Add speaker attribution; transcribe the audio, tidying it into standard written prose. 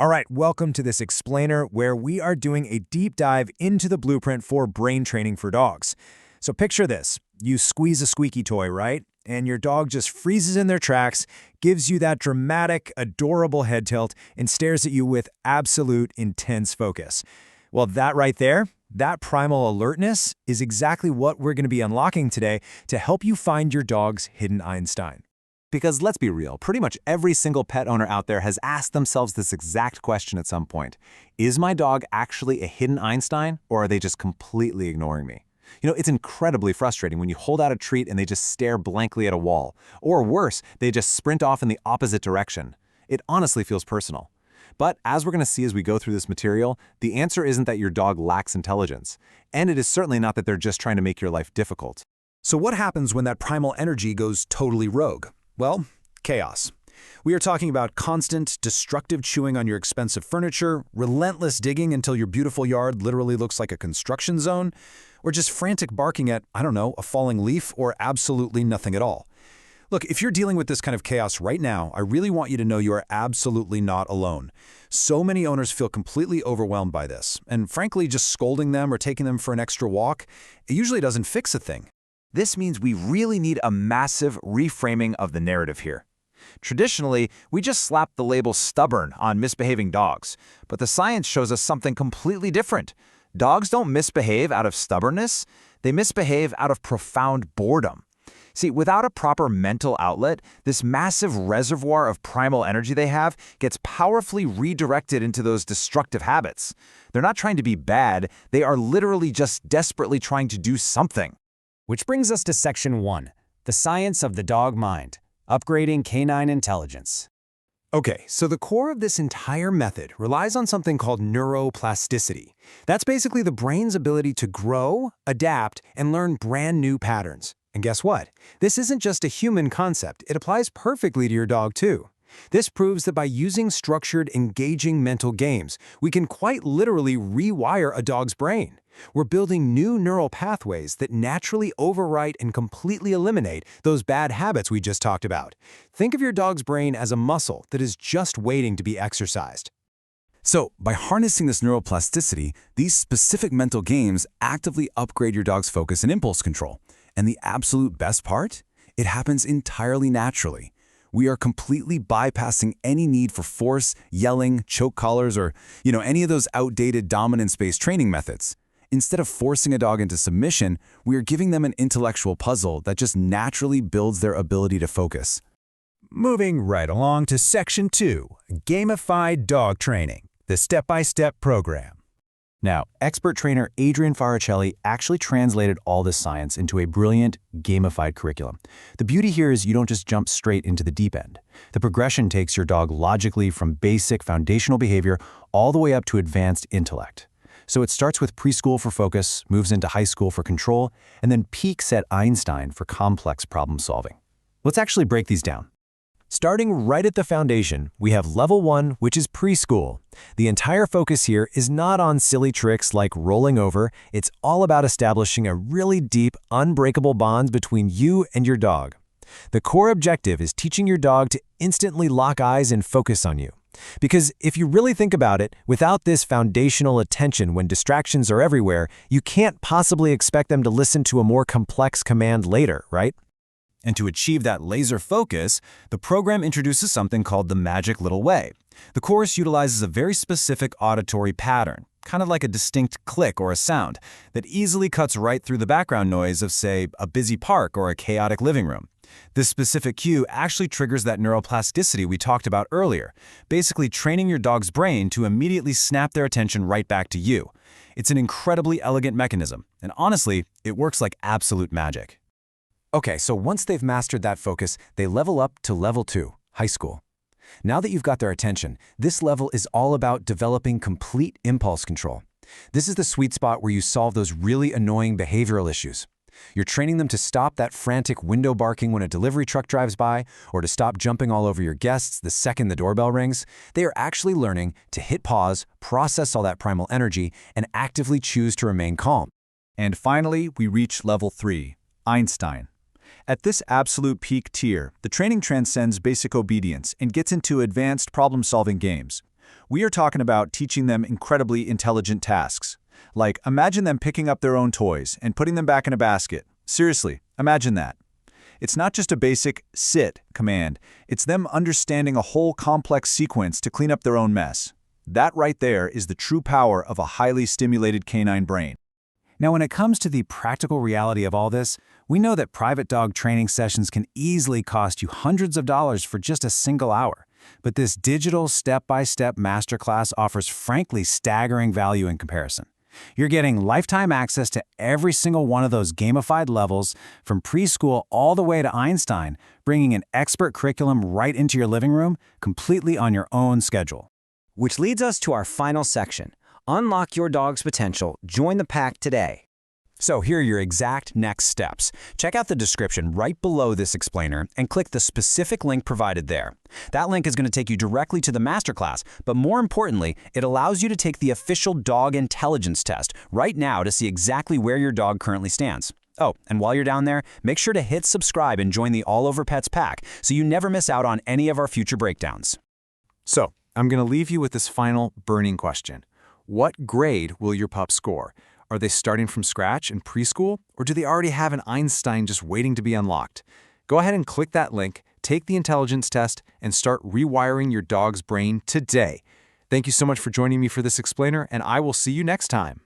Speaker 1: All right, welcome to this explainer where we are doing a deep dive into the blueprint for brain training for dogs. So picture this. You squeeze a squeaky toy, right? And your dog just freezes in their tracks, gives you that dramatic, adorable head tilt, and stares at you with absolute intense focus. Well, that right there, that primal alertness is exactly what we're going to be unlocking today to help you find your dog's hidden Einstein.
Speaker 2: Because let's be real, pretty much every single pet owner out there has asked themselves this exact question at some point. Is my dog actually a hidden Einstein, or are they just completely ignoring me? It's incredibly frustrating when you hold out a treat and they just stare blankly at a wall. Or worse, they just sprint off in the opposite direction. It honestly feels personal. But as we're going to see as we go through this material, the answer isn't that your dog lacks intelligence. And it is certainly not that they're just trying to make your life difficult.
Speaker 1: So what happens when that primal energy goes totally rogue? Well, chaos. We are talking about constant, destructive chewing on your expensive furniture, relentless digging until your beautiful yard literally looks like a construction zone, or just frantic barking at, a falling leaf or absolutely nothing at all. Look, if you're dealing with this kind of chaos right now, I really want you to know you are absolutely not alone. So many owners feel completely overwhelmed by this, and frankly, just scolding them or taking them for an extra walk, it usually doesn't fix a thing.
Speaker 3: This means we really need a massive reframing of the narrative here. Traditionally, we just slap the label stubborn on misbehaving dogs, but the science shows us something completely different. Dogs don't misbehave out of stubbornness, they misbehave out of profound boredom. See, without a proper mental outlet, this massive reservoir of primal energy they have gets powerfully redirected into those destructive habits. They're not trying to be bad, they are literally just desperately trying to do something.
Speaker 4: Which brings us to Section 1, the science of the dog mind, upgrading canine intelligence.
Speaker 1: Okay, so the core of this entire method relies on something called neuroplasticity. That's basically the brain's ability to grow, adapt, and learn brand new patterns. And guess what? This isn't just a human concept, it applies perfectly to your dog too. This proves that by using structured, engaging mental games, we can quite literally rewire a dog's brain. We're building new neural pathways that naturally overwrite and completely eliminate those bad habits we just talked about. Think of your dog's brain as a muscle that is just waiting to be exercised.
Speaker 2: So, by harnessing this neuroplasticity, these specific mental games actively upgrade your dog's focus and impulse control. And the absolute best part? It happens entirely naturally. We are completely bypassing any need for force, yelling, choke collars, or, any of those outdated dominance-based training methods. Instead of forcing a dog into submission, we are giving them an intellectual puzzle that just naturally builds their ability to focus.
Speaker 1: Moving right along to Section 2, Gamified Dog Training, the step-by-step program.
Speaker 2: Now, expert trainer Adrienne Farricelli actually translated all this science into a brilliant, gamified curriculum. The beauty here is you don't just jump straight into the deep end. The progression takes your dog logically from basic foundational behavior all the way up to advanced intellect. So it starts with preschool for focus, moves into high school for control, and then peaks at Einstein for complex problem solving. Let's actually break these down.
Speaker 1: Starting right at the foundation, we have Level 1, which is preschool. The entire focus here is not on silly tricks like rolling over, it's all about establishing a really deep, unbreakable bond between you and your dog. The core objective is teaching your dog to instantly lock eyes and focus on you. Because if you really think about it, without this foundational attention when distractions are everywhere, you can't possibly expect them to listen to a more complex command later, right?
Speaker 2: And to achieve that laser focus, the program introduces something called the Magic Little Way. The course utilizes a very specific auditory pattern, kind of like a distinct click or a sound, that easily cuts right through the background noise of, say, a busy park or a chaotic living room. This specific cue actually triggers that neuroplasticity we talked about earlier, basically training your dog's brain to immediately snap their attention right back to you. It's an incredibly elegant mechanism, and honestly, it works like absolute magic.
Speaker 1: Okay, so once they've mastered that focus, they level up to Level 2, high school. Now that you've got their attention, this level is all about developing complete impulse control. This is the sweet spot where you solve those really annoying behavioral issues. You're training them to stop that frantic window barking when a delivery truck drives by, or to stop jumping all over your guests the second the doorbell rings. They are actually learning to hit pause, process all that primal energy, and actively choose to remain calm.
Speaker 3: And finally, we reach Level 3, Einstein. At this absolute peak tier, the training transcends basic obedience and gets into advanced problem-solving games.
Speaker 2: We are talking about teaching them incredibly intelligent tasks. Like, imagine them picking up their own toys and putting them back in a basket. Seriously, imagine that. It's not just a basic sit command, it's them understanding a whole complex sequence to clean up their own mess. That right there is the true power of a highly stimulated canine brain.
Speaker 4: Now, when it comes to the practical reality of all this, we know that private dog training sessions can easily cost you hundreds of dollars for just a single hour. But this digital step-by-step masterclass offers frankly staggering value in comparison. You're getting lifetime access to every single one of those gamified levels, from preschool all the way to Einstein, bringing an expert curriculum right into your living room, completely on your own schedule.
Speaker 5: Which leads us to our final section. Unlock your dog's potential. Join the pack today.
Speaker 4: So here are your exact next steps. Check out the description right below this explainer and click the specific link provided there. That link is going to take you directly to the masterclass, but more importantly, it allows you to take the official dog intelligence test right now to see exactly where your dog currently stands. Oh, and while you're down there, make sure to hit subscribe and join the Allover Pets pack so you never miss out on any of our future breakdowns.
Speaker 1: So, I'm going to leave you with this final burning question. What grade will your pup score? Are they starting from scratch in preschool, or do they already have an Einstein just waiting to be unlocked? Go ahead and click that link, take the intelligence test, and start rewiring your dog's brain today. Thank you so much for joining me for this explainer, and I will see you next time.